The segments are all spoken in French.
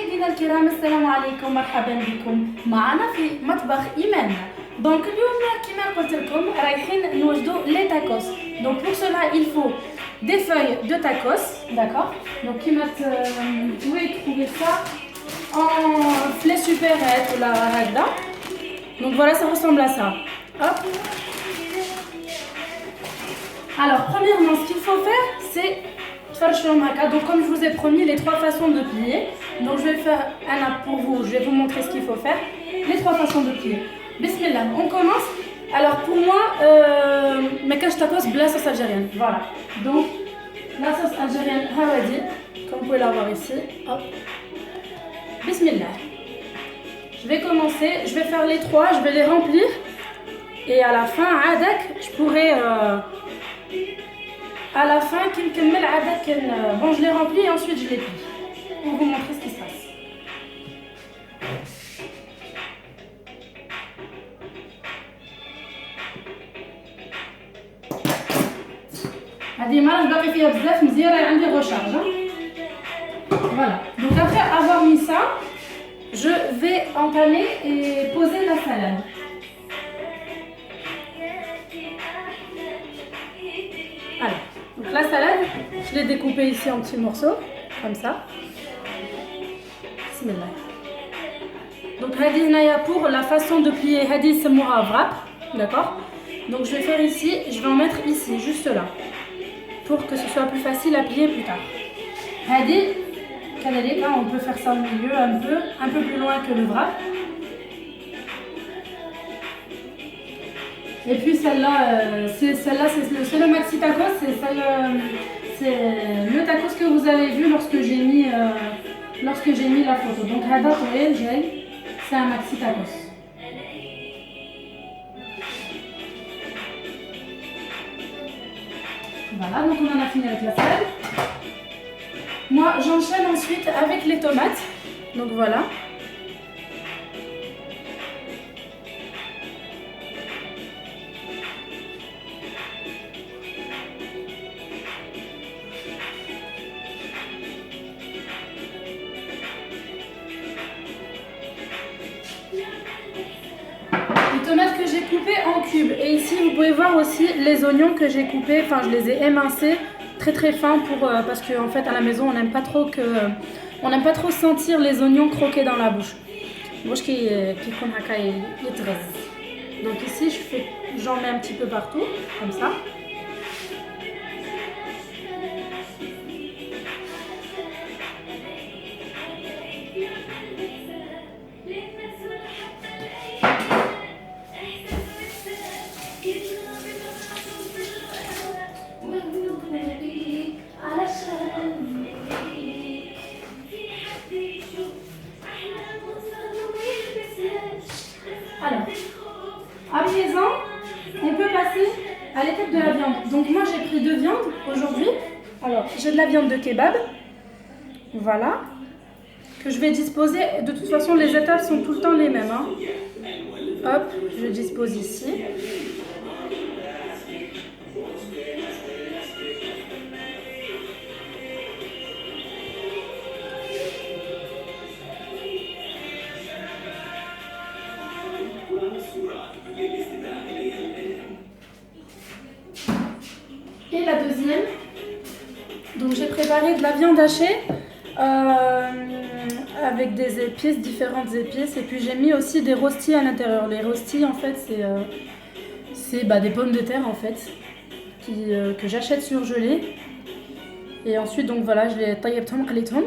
مشاهدينا الكرام السلام عليكم مرحبا بكم معنا في مطبخ إيمان. دونك اليوم كما قلت لكم رايحين نوجدوا لي تاكوس. دونك pour cela il faut des feuilles de tacos, d'accord. Donc كما vous pouvez trouver ça en filet supérette ou la hagda. Donc voilà, ça ressemble à ça. Hop. Alors premièrement ce qu'il faut faire c'est donc comme je vous ai promis les trois façons de plier, donc je vais faire un app pour vous, je vais vous montrer ce qu'il faut faire, les trois façons de plier. Bismillah, on commence. Alors pour moi, mes caches tacos la sauce algérienne, voilà. Donc la sauce algérienne Hawadi, comme vous pouvez la voir ici, hop. Bismillah. Je vais commencer, je vais faire les trois, je vais les remplir et à la fin, adak, je pourrai... à la fin, bon, je les remplis et ensuite je les plie pour vous montrer ce qui se passe. Voilà. Donc après avoir mis ça, je vais entamer et poser la salade. Alors. Donc la salade, je l'ai découpée ici en petits morceaux, comme ça. Bismillah. Donc hadi naya pour la façon de plier, hadi semoura wrap, d'accord. Donc je vais faire ici, je vais en mettre ici, juste là, pour que ce soit plus facile à plier plus tard. Hadi, kadalik, on peut faire ça au milieu un peu plus loin que le wrap. Et puis celle-là, c'est le maxi tacos, c'est le tacos que vous avez vu lorsque j'ai mis la photo. Donc hada c'est un maxi tacos. Voilà, donc on en a fini avec la salade. Moi j'enchaîne ensuite avec les tomates. Donc voilà. Tomates que j'ai coupées en cubes et ici vous pouvez voir aussi les oignons que j'ai coupés, enfin je les ai émincés très fins pour parce que en fait à la maison on n'aime pas trop sentir les oignons croquer dans la bouche. Donc ici j'en mets un petit peu partout comme ça. Alors, à présent, on peut passer à l'étape de la viande. Donc moi j'ai pris 2 viandes aujourd'hui. Alors j'ai de la viande de kebab, voilà, que je vais disposer. De toute façon les étapes sont tout le temps les mêmes. Hein. Hop, je dispose ici. Et la deuxième, donc j'ai préparé de la viande hachée avec des épices, différentes épices, et puis j'ai mis aussi des rostis à l'intérieur. Les rostis en fait c'est des pommes de terre en fait que j'achète surgelées et ensuite donc voilà je les taillebtom qlitom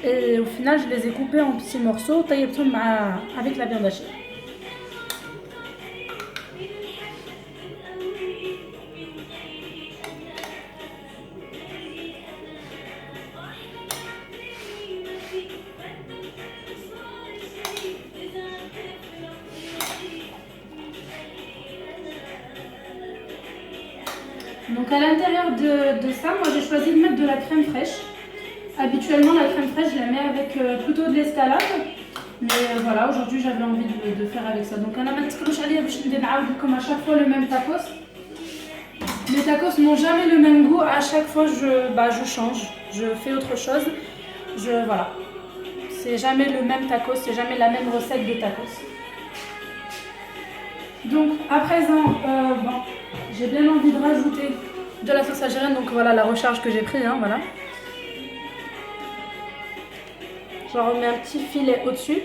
et au final je les ai coupés en petits morceaux taillebtom avec la viande hachée. Donc à l'intérieur de ça, moi j'ai choisi de mettre de la crème fraîche. Habituellement la crème fraîche je la mets avec plutôt de l'escalope. Mais voilà, aujourd'hui j'avais envie de faire avec ça. Donc on a comme à chaque fois le même tacos. Les tacos n'ont jamais le même goût. À chaque fois je change, je fais autre chose. Voilà. C'est jamais le même tacos, c'est jamais la même recette de tacos. Donc à présent, bon, j'ai bien envie de rajouter de la sauce algérienne, donc voilà la recharge que j'ai pris, hein, voilà. J'en remets un petit filet au-dessus.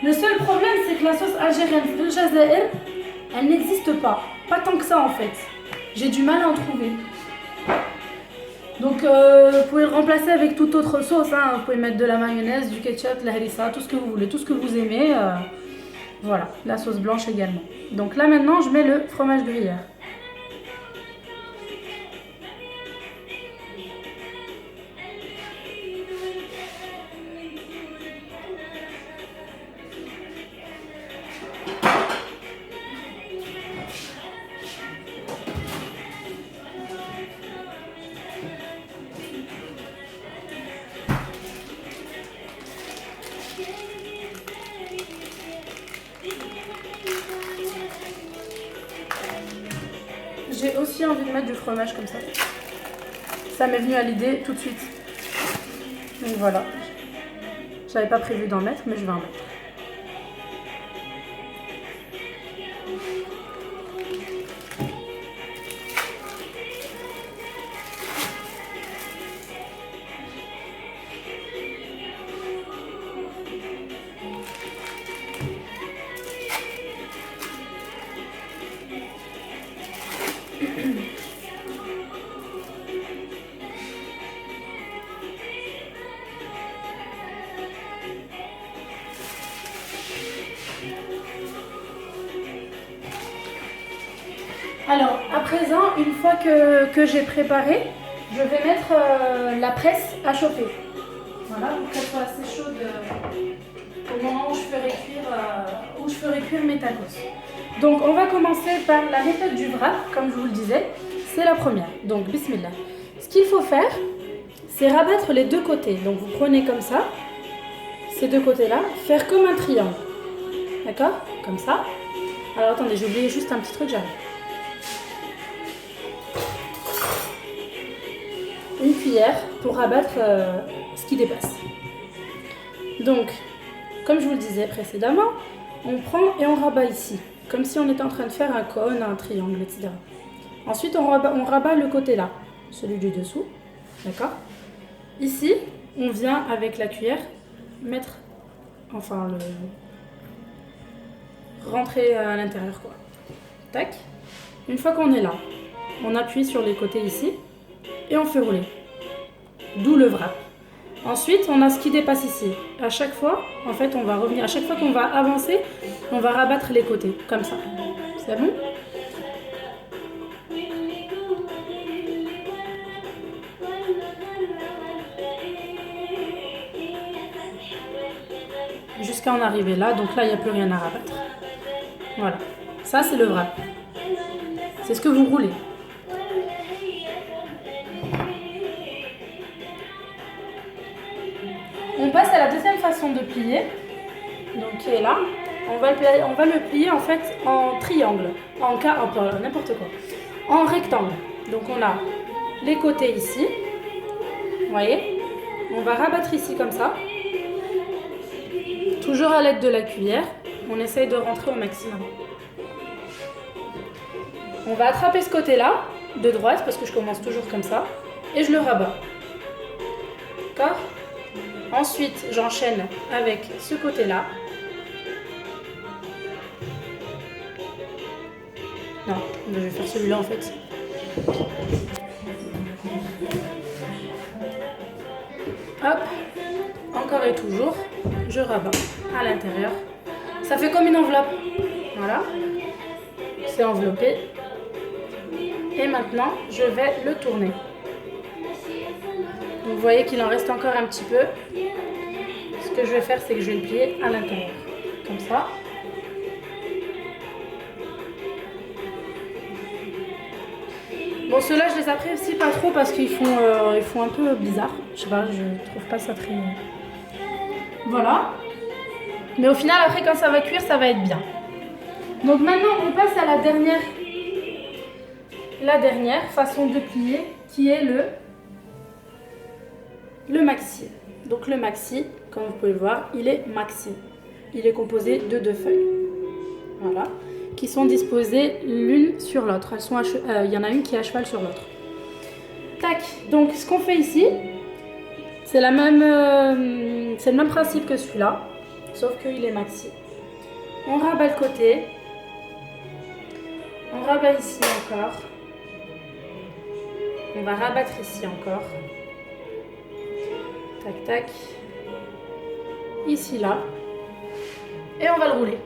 Le seul problème, c'est que la sauce algérienne de Jazaïr, elle n'existe pas. Pas tant que ça en fait. J'ai du mal à en trouver. Donc vous pouvez le remplacer avec toute autre sauce. Hein. Vous pouvez mettre de la mayonnaise, du ketchup, de la harissa, tout ce que vous voulez, tout ce que vous aimez. Voilà, la sauce blanche également. Donc là maintenant, je mets le fromage gruyère. J'ai aussi envie de mettre du fromage comme ça. Ça m'est venu à l'idée tout de suite. Donc voilà. J'avais pas prévu d'en mettre, mais je vais en mettre. Alors, à présent, une fois que j'ai préparé, je vais mettre la presse à chauffer. Voilà, pour qu'elle soit assez chaude au moment où je ferai cuire mes tacos. Donc, on va commencer par la méthode du wrap, comme je vous le disais. C'est la première. Donc, bismillah. Ce qu'il faut faire, c'est rabattre les deux côtés. Donc, vous prenez comme ça, ces deux côtés-là, faire comme un triangle. D'accord? Comme ça. Alors, attendez, j'ai oublié juste un petit truc, j'arrive. Une cuillère pour rabattre ce qui dépasse. Donc, comme je vous le disais précédemment, on prend et on rabat ici, comme si on était en train de faire un cône, un triangle, etc. Ensuite, on rabat le côté là, celui du dessous, d'accord? Ici, on vient avec la cuillère mettre, enfin, rentrer à l'intérieur, quoi. Tac. Une fois qu'on est là, on appuie sur les côtés ici. Et on fait rouler. D'où le wrap. Ensuite, on a ce qui dépasse ici. À chaque fois, en fait, on va revenir. À chaque fois qu'on va avancer, on va rabattre les côtés. Comme ça. C'est bon? Jusqu'à en arriver là. Donc là, il n'y a plus rien à rabattre. Voilà. Ça, c'est le wrap. C'est ce que vous roulez. On passe à la deuxième façon de plier, donc qui est là. On va le plier en fait en triangle, n'importe quoi, en rectangle. Donc on a les côtés ici, vous voyez. On va rabattre ici comme ça, toujours à l'aide de la cuillère. On essaye de rentrer au maximum. On va attraper ce côté-là, de droite, parce que je commence toujours comme ça, et je le rabats. D'accord ? Ensuite, j'enchaîne avec ce côté-là. Non, je vais faire celui-là en fait. Hop, encore et toujours, je rabats à l'intérieur. Ça fait comme une enveloppe. Voilà, c'est enveloppé. Et maintenant, je vais le tourner. Vous voyez qu'il en reste encore un petit peu. Ce que je vais faire, c'est que je vais le plier à l'intérieur. Comme ça. Bon, ceux-là, je les apprécie pas trop parce qu'ils font un peu bizarre. Je sais pas, je trouve pas ça très... Voilà. Mais au final, après, quand ça va cuire, ça va être bien. Donc maintenant, on passe à la dernière la dernière façon de plier qui est le maxi. Donc le maxi, comme vous pouvez le voir, il est maxi. Il est composé de 2 feuilles. Voilà. Qui sont disposées l'une sur l'autre. Il y en a une qui est à cheval sur l'autre. Tac. Donc ce qu'on fait ici, c'est le même principe que celui-là, sauf qu'il est maxi. On rabat le côté. On rabat ici encore. On va rabattre ici encore. Tac, tac. Ici, là. Et on va le rouler.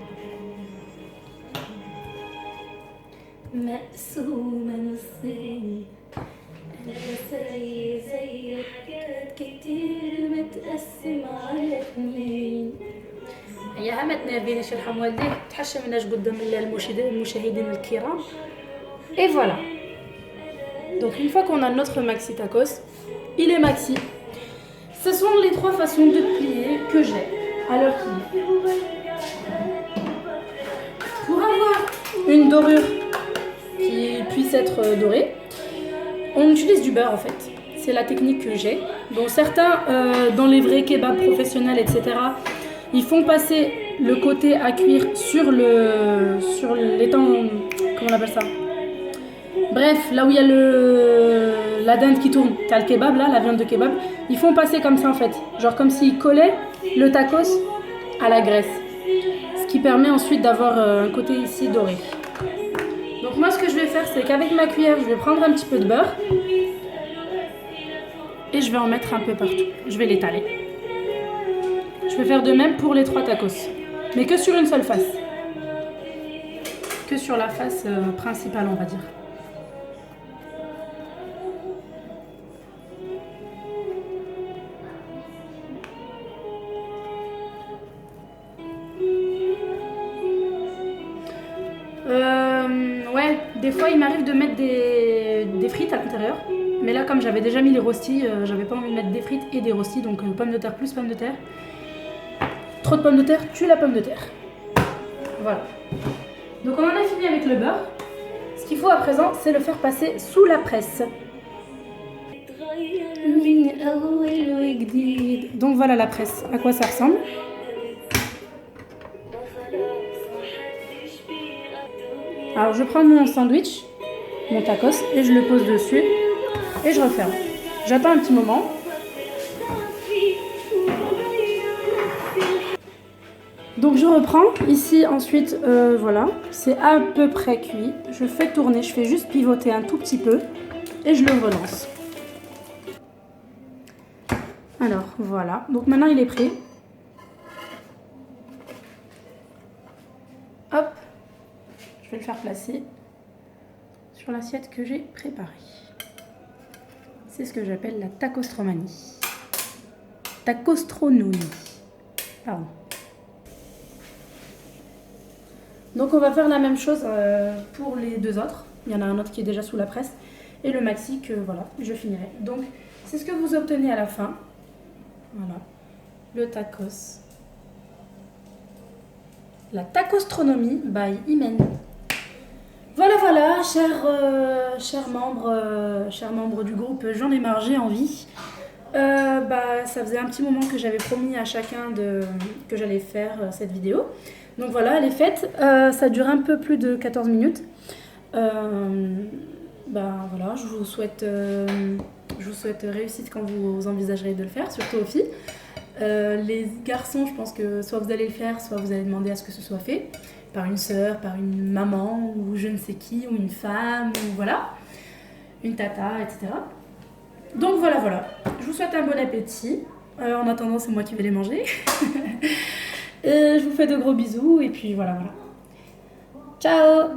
يا ما تنافينيش يرحم والديك تحشى مناش قدام المشاهدين الكرام. Et voilà. Donc une fois qu'on a notre maxi tacos, il est maxi. Ce sont les 3 façons de plier que j'ai à l'heure qu'il est. Pour avoir une dorure qui puisse être dorée, on utilise du beurre en fait. C'est la technique que j'ai. Donc certains, dans les vrais kebabs professionnels, etc., ils font passer le côté à cuire sur l'étang, comment on appelle ça? Bref, là où il y a la dinde qui tourne, t'as le kebab là, la viande de kebab, ils font passer comme ça en fait, genre comme s'ils collaient le tacos à la graisse, ce qui permet ensuite d'avoir un côté ici doré. Donc moi ce que je vais faire, c'est qu'avec ma cuillère, je vais prendre un petit peu de beurre et je vais en mettre un peu partout, je vais l'étaler. Je vais faire de même pour les 3 tacos, mais que sur une seule face, que sur la face principale on va dire. Ouais, des fois il m'arrive de mettre des frites à l'intérieur. Mais là, comme j'avais déjà mis les rostis, j'avais pas envie de mettre des frites et des rostis. Donc pommes de terre plus pommes de terre. Trop de pommes de terre, tue la pomme de terre. Voilà. Donc on en a fini avec le beurre. Ce qu'il faut à présent, c'est le faire passer sous la presse. Donc voilà la presse, à quoi ça ressemble. Alors je prends mon sandwich, mon tacos, et je le pose dessus et je referme. J'attends un petit moment. Donc je reprends ici ensuite, voilà, c'est à peu près cuit. Je fais tourner, je fais juste pivoter un tout petit peu et je le relance. Alors voilà, donc maintenant il est prêt. Hop, je vais le faire placer sur l'assiette que j'ai préparée. C'est ce que j'appelle la tacostromanie. Tacostronomie. Pardon. Donc on va faire la même chose pour les 2 autres. Il y en a un autre qui est déjà sous la presse. Et le maxi que voilà, je finirai. Donc c'est ce que vous obtenez à la fin. Voilà. Le tacos. La tacostronomie by Imen. Voilà, chers membres du groupe J'en ai marre, j'ai envie. Ça faisait un petit moment que j'avais promis à chacun que j'allais faire cette vidéo. Donc voilà, elle est faite. Ça dure un peu plus de 14 minutes. Voilà, je vous souhaite réussite quand vous envisagerez de le faire, surtout aux filles. Les garçons, je pense que soit vous allez le faire, soit vous allez demander à ce que ce soit fait par une sœur, par une maman, ou je ne sais qui, ou une femme, ou voilà, une tata, etc. Donc voilà. Je vous souhaite un bon appétit. En attendant, c'est moi qui vais les manger. Et je vous fais de gros bisous, et puis voilà. Ciao!